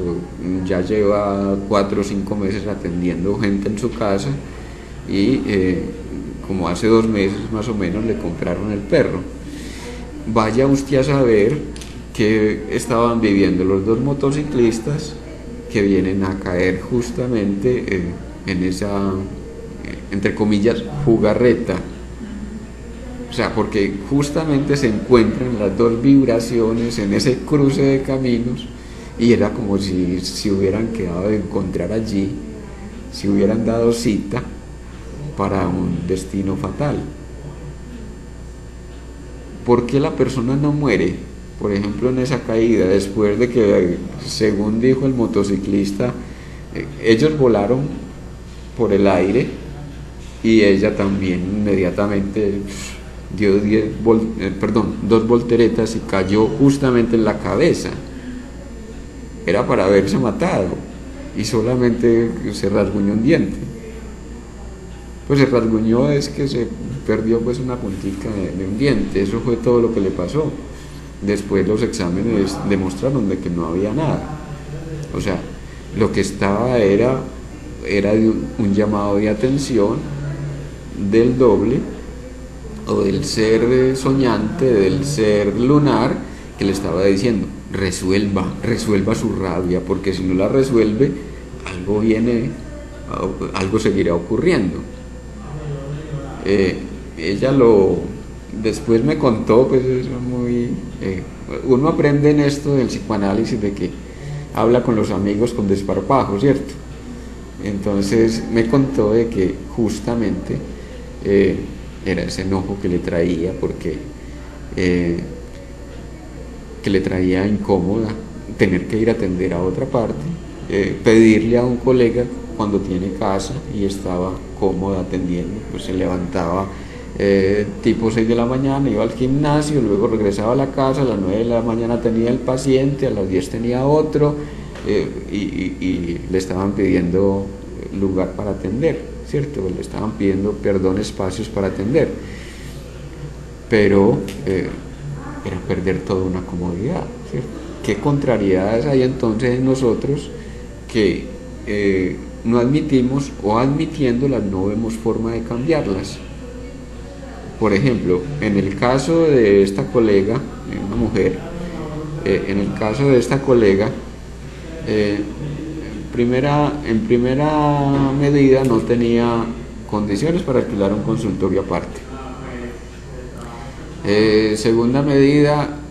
Ya lleva 4 o 5 meses atendiendo gente en su casa y como hace 2 meses más o menos le compraron el perro. Vaya usted a saber que estaban viviendo los 2 motociclistas que vienen a caer justamente en esa, entre comillas, jugarreta. O sea, porque justamente se encuentran las 2 vibraciones en ese cruce de caminos y era como si se hubieran quedado de encontrar allí, si hubieran dado cita para un destino fatal. ¿Por qué la persona no muere? Por ejemplo, en esa caída, después de que, según dijo el motociclista, ellos volaron por el aire y ella también inmediatamente dio 2 volteretas y cayó justamente en la cabeza. Era para haberse matado y solamente se rasguñó un diente. Pues se rasguñó, es que se perdió pues una puntica de un diente, eso fue todo lo que le pasó. Después los exámenes demostraron de que no había nada. O sea, lo que estaba era un llamado de atención del doble o del ser soñante, del ser lunar, que le estaba diciendo, resuelva su rabia, porque si no la resuelve, algo seguirá ocurriendo. Ella después me contó, pues es muy, uno aprende en esto del psicoanálisis de que habla con los amigos con desparpajo, ¿cierto? Entonces me contó de que justamente era ese enojo que le traía, porque que le traía incómoda tener que ir a atender a otra parte, pedirle a un colega cuando tiene casa y estaba cómoda atendiendo, pues se levantaba tipo 6 de la mañana, iba al gimnasio, luego regresaba a la casa, a las 9 de la mañana tenía el paciente, a las 10 tenía otro, y le estaban pidiendo lugar para atender, ¿cierto? Le estaban pidiendo, espacios para atender, pero era perder toda una comodidad, ¿cierto? ¿Qué contrariedades hay entonces en nosotros que no admitimos, o admitiéndolas no vemos forma de cambiarlas? Por ejemplo, en el caso de esta colega, una mujer, en el caso de esta colega, en primera medida no tenía condiciones para alquilar un consultorio aparte. Segunda medida,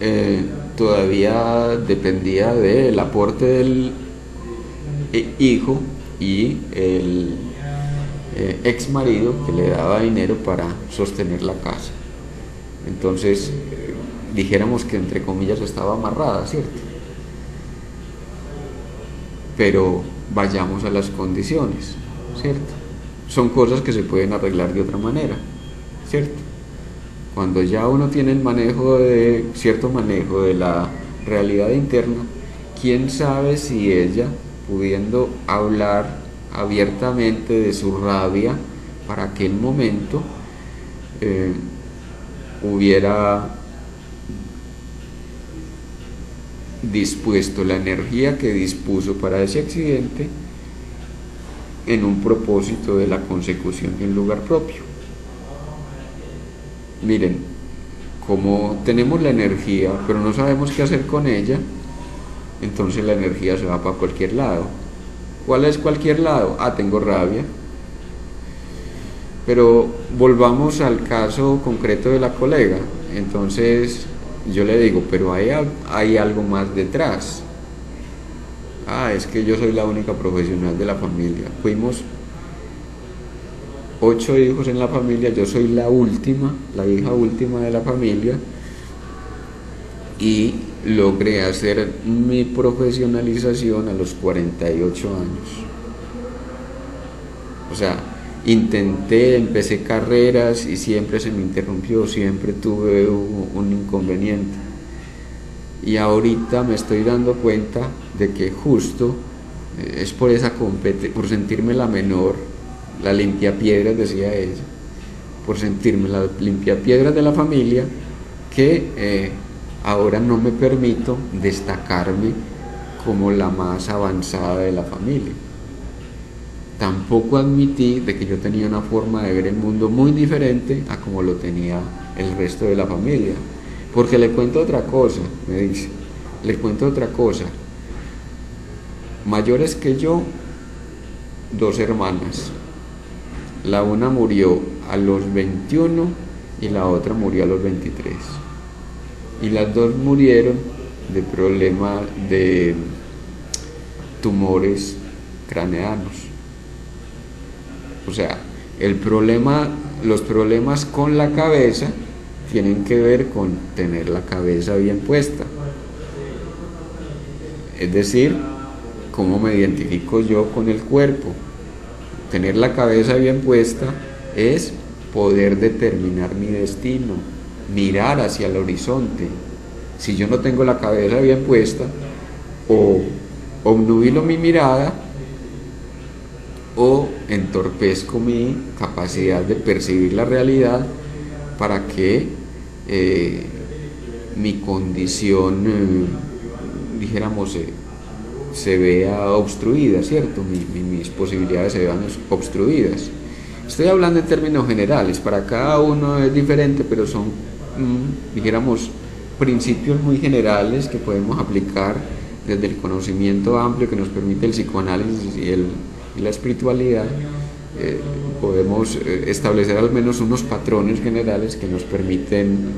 todavía dependía del aporte del hijo y el ex marido, que le daba dinero para sostener la casa. Entonces, dijéramos que entre comillas estaba amarrada, ¿cierto? Pero vayamos a las condiciones, ¿cierto? Son cosas que se pueden arreglar de otra manera, ¿cierto? Cuando ya uno tiene el cierto manejo de la realidad interna, quién sabe si ella, pudiendo hablar abiertamente de su rabia para aquel momento, hubiera dispuesto la energía que dispuso para ese accidente en un propósito de la consecución de un lugar propio. Miren, como tenemos la energía pero no sabemos qué hacer con ella, entonces la energía se va para cualquier lado. ¿Cuál es cualquier lado? Tengo rabia. Pero volvamos al caso concreto de la colega. Entonces yo le digo, pero hay algo más detrás. Es que yo soy la única profesional de la familia. Fuimos 8 hijos en la familia, yo soy la hija última de la familia, y logré hacer mi profesionalización a los 48 años. O sea, empecé carreras y siempre se me interrumpió, siempre tuve un inconveniente. Y ahorita me estoy dando cuenta de que justo es por esa por sentirme la menor, la limpiapiedras, decía ella, por sentirme la limpiapiedras de la familia, que ahora no me permito destacarme como la más avanzada de la familia. Tampoco admití de que yo tenía una forma de ver el mundo muy diferente a como lo tenía el resto de la familia. Porque le cuento otra cosa, me dice, le cuento otra cosa. Mayores que yo, 2 hermanas. La una murió a los 21 y la otra murió a los 23. Y las 2 murieron de problemas de tumores craneanos. O sea, los problemas con la cabeza tienen que ver con tener la cabeza bien puesta. Es decir, cómo me identifico yo con el cuerpo. Tener la cabeza bien puesta es poder determinar mi destino, mirar hacia el horizonte. Si yo no tengo la cabeza bien puesta, o obnubilo mi mirada, o entorpezco mi capacidad de percibir la realidad para que mi condición, dijéramos, se vea obstruida, ¿cierto? Mis posibilidades se vean obstruidas. Estoy hablando en términos generales, para cada uno es diferente, pero son, dijéramos, principios muy generales que podemos aplicar desde el conocimiento amplio que nos permite el psicoanálisis y la espiritualidad. Podemos establecer al menos unos patrones generales que nos permiten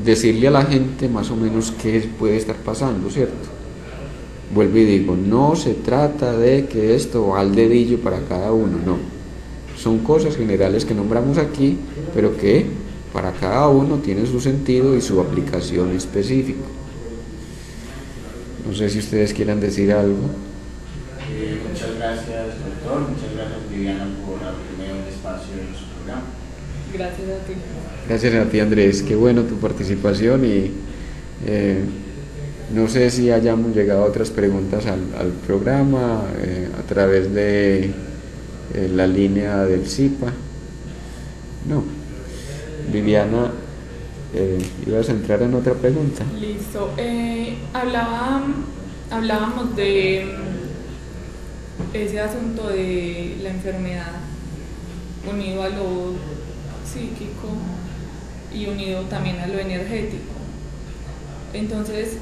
decirle a la gente más o menos qué puede estar pasando, ¿cierto? Vuelvo y digo, no se trata de que esto va al dedillo para cada uno, no. Son cosas generales que nombramos aquí, pero que para cada uno tiene su sentido y su aplicación específica. No sé si ustedes quieran decir algo. Muchas gracias, doctor. Muchas gracias, Viviana, por abrirme un espacio en su programa. Gracias a ti. Gracias a ti, Andrés. Qué bueno tu participación y no sé si hayamos llegado a otras preguntas al programa a través de la línea del CIPA. No. Viviana, ¿ibas a entrar en otra pregunta? Listo. Hablábamos de ese asunto de la enfermedad unido a lo psíquico y unido también a lo energético. Entonces,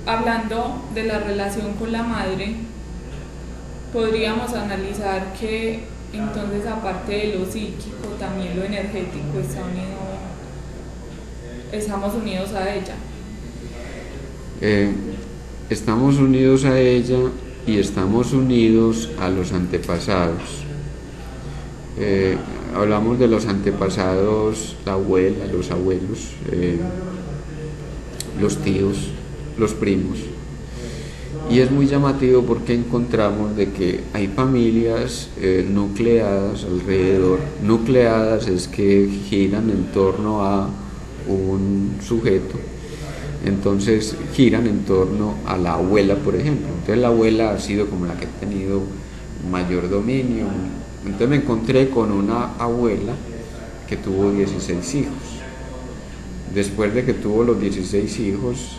hablando de la relación con la madre, podríamos analizar que entonces, aparte de lo psíquico, también lo energético estamos unidos a ella. Estamos unidos a ella y estamos unidos a los antepasados. Hablamos de los antepasados, la abuela, los abuelos, los tíos, los primos. Y es muy llamativo porque encontramos de que hay familias nucleadas alrededor. Nucleadas es que giran en torno a un sujeto. Entonces giran en torno a la abuela, por ejemplo. Entonces la abuela ha sido como la que ha tenido mayor dominio. Entonces me encontré con una abuela que tuvo 16 hijos. Después de que tuvo los 16 hijos,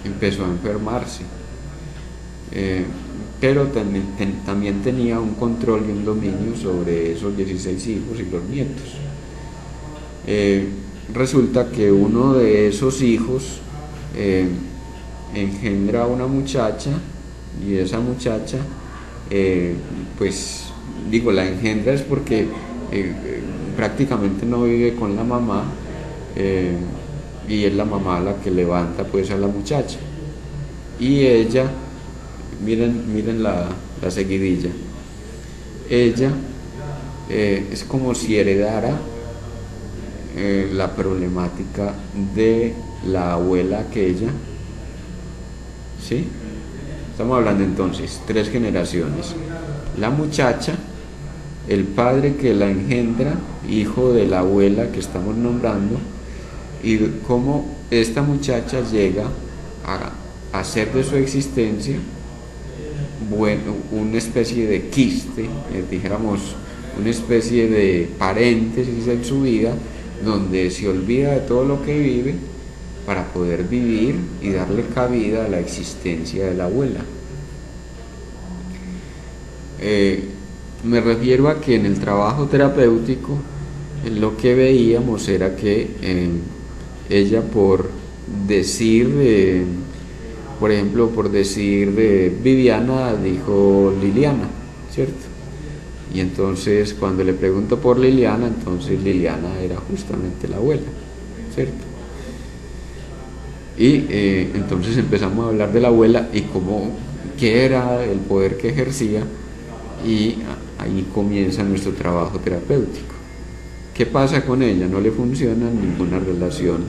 empezó a enfermarse, pero también tenía un control y un dominio sobre esos 16 hijos y los nietos. Resulta que uno de esos hijos engendra a una muchacha y esa muchacha, pues digo, la engendra es porque prácticamente no vive con la mamá, y es la mamá la que levanta pues a la muchacha, y ella, miren la seguidilla, ella es como si heredara la problemática de la abuela aquella, ¿sí? Estamos hablando entonces 3 generaciones: la muchacha, el padre que la engendra, hijo de la abuela que estamos nombrando, y cómo esta muchacha llega a hacer de su existencia, bueno, una especie de quiste, dijéramos, una especie de paréntesis en su vida donde se olvida de todo lo que vive para poder vivir y darle cabida a la existencia de la abuela. Me refiero a que en el trabajo terapéutico lo que veíamos era que ella, por decir, por ejemplo, por decir Viviana, dijo Liliana, ¿cierto? Y entonces cuando le pregunto por Liliana, entonces Liliana era justamente la abuela, ¿cierto? Y entonces empezamos a hablar de la abuela y qué era el poder que ejercía, y ahí comienza nuestro trabajo terapéutico. ¿Qué pasa con ella? No le funciona ninguna relación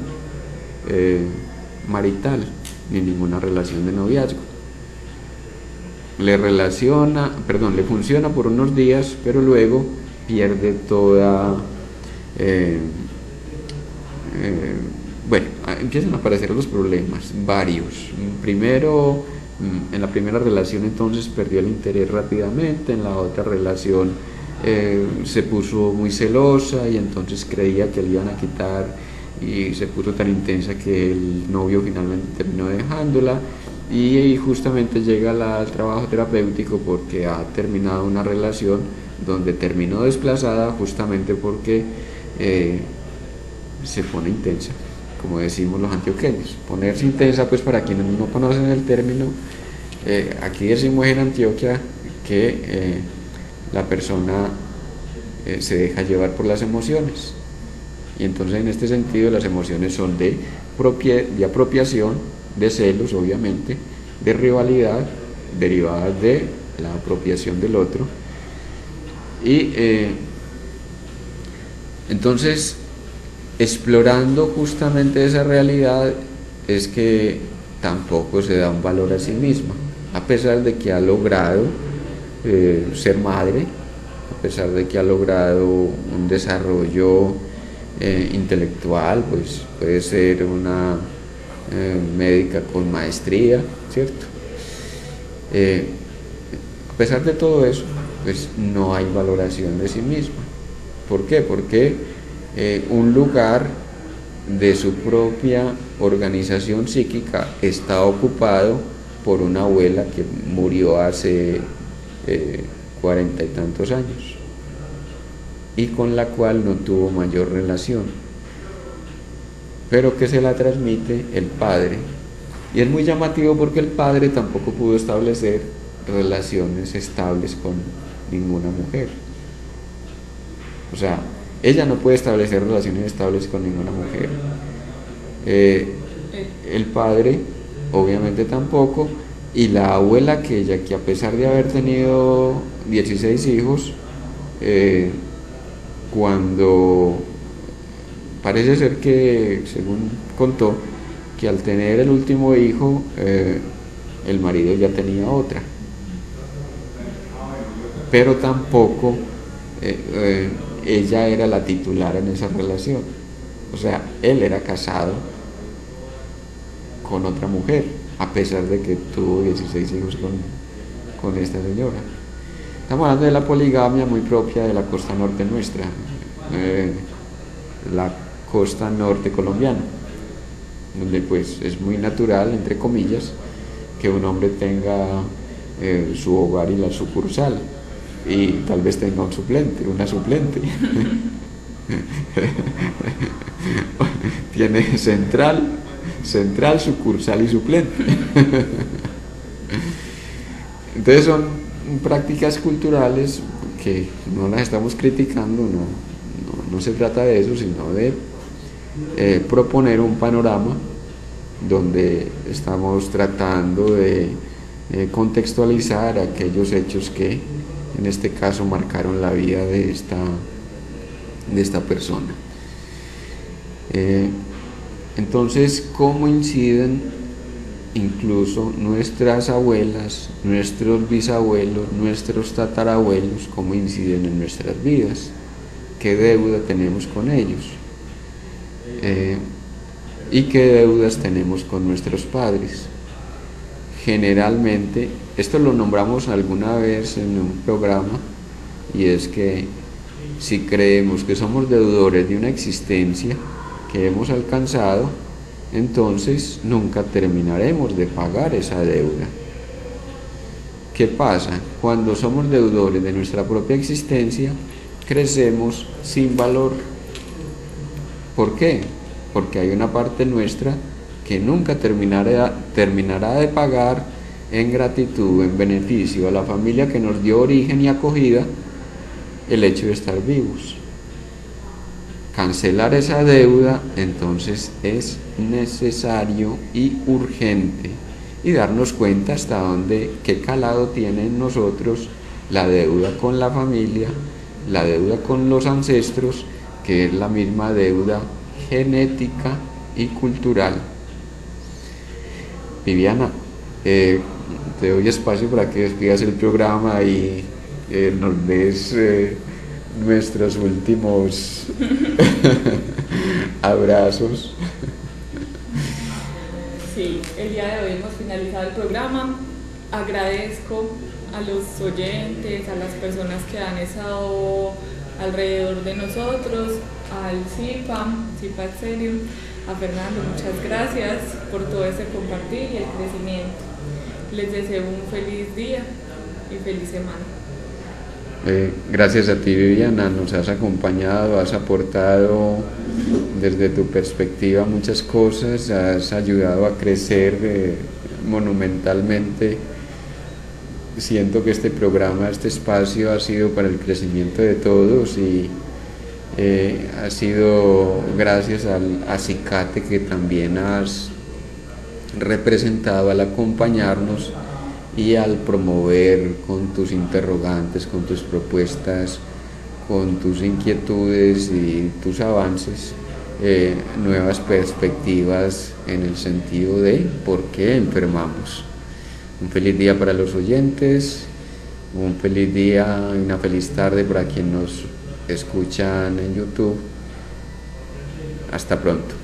marital, ni ninguna relación de noviazgo. Le funciona por unos días, pero luego pierde toda... bueno, empiezan a aparecer los problemas, varios. Primero, en la primera relación entonces perdió el interés rápidamente, en la otra relación se puso muy celosa y entonces creía que le iban a quitar, y se puso tan intensa que el novio finalmente terminó dejándola, y justamente llega al trabajo terapéutico porque ha terminado una relación donde terminó desplazada justamente porque se pone intensa, como decimos los antioqueños. Ponerse intensa, pues para quienes no conocen el término, aquí decimos en Antioquia que la persona se deja llevar por las emociones, y entonces en este sentido las emociones son de apropiación, de celos, obviamente, de rivalidad, derivadas de la apropiación del otro, y entonces, explorando justamente esa realidad, es que tampoco se da un valor a sí misma, a pesar de que ha logrado ser madre, a pesar de que ha logrado un desarrollo intelectual, pues puede ser una médica con maestría, ¿cierto? A pesar de todo eso, pues no hay valoración de sí misma. ¿Por qué? Porque un lugar de su propia organización psíquica está ocupado por una abuela que murió hace 40 y tantos años y con la cual no tuvo mayor relación, pero que se la transmite el padre. Y es muy llamativo porque el padre tampoco pudo establecer relaciones estables con ninguna mujer. O sea, ella no puede establecer relaciones estables con ninguna mujer. El padre, obviamente, tampoco. Y la abuela, que a pesar de haber tenido 16 hijos, cuando parece ser que, según contó, que al tener el último hijo, el marido ya tenía otra. Pero tampoco ella era la titular en esa relación. O sea, él era casado con otra mujer, a pesar de que tuvo 16 hijos con esta señora. Estamos hablando de la poligamia muy propia de la costa norte nuestra, la costa norte colombiana, donde pues es muy natural, entre comillas, que un hombre tenga su hogar y la sucursal, y tal vez tenga un suplente, una suplente. Tiene central, sucursal y suplente. Entonces son prácticas culturales que no las estamos criticando, no se trata de eso, sino de proponer un panorama donde estamos tratando de contextualizar aquellos hechos que en este caso marcaron la vida de esta persona. Entonces, ¿cómo inciden incluso nuestras abuelas, nuestros bisabuelos, nuestros tatarabuelos, cómo inciden en nuestras vidas? ¿Qué deuda tenemos con ellos? ¿Y qué deudas tenemos con nuestros padres? Generalmente, esto lo nombramos alguna vez en un programa, y es que si creemos que somos deudores de una existencia que hemos alcanzado, entonces nunca terminaremos de pagar esa deuda. ¿Qué pasa? Cuando somos deudores de nuestra propia existencia, crecemos sin valor. ¿Por qué? Porque hay una parte nuestra que nunca terminará de pagar en gratitud, en beneficio a la familia que nos dio origen y acogida, el hecho de estar vivos. Cancelar esa deuda entonces es necesario y urgente, y darnos cuenta hasta dónde, qué calado tiene en nosotros la deuda con la familia, la deuda con los ancestros, que es la misma deuda genética y cultural. Viviana, te doy espacio para que despidas el programa y nos des nuestros últimos abrazos. Sí, el día de hoy hemos finalizado el programa. Agradezco a los oyentes, a las personas que han estado alrededor de nosotros, al CIPA Exterium, a Fernando, muchas gracias por todo ese compartir y el crecimiento. Les deseo un feliz día y feliz semana. Gracias a ti, Viviana, nos has acompañado, has aportado desde tu perspectiva muchas cosas, has ayudado a crecer monumentalmente. Siento que este programa, este espacio ha sido para el crecimiento de todos y ha sido gracias al acicate que también has representado al acompañarnos y al promover con tus interrogantes, con tus propuestas, con tus inquietudes y tus avances, nuevas perspectivas en el sentido de por qué enfermamos. Un feliz día para los oyentes, un feliz día y una feliz tarde para quienes nos escuchan en YouTube. Hasta pronto.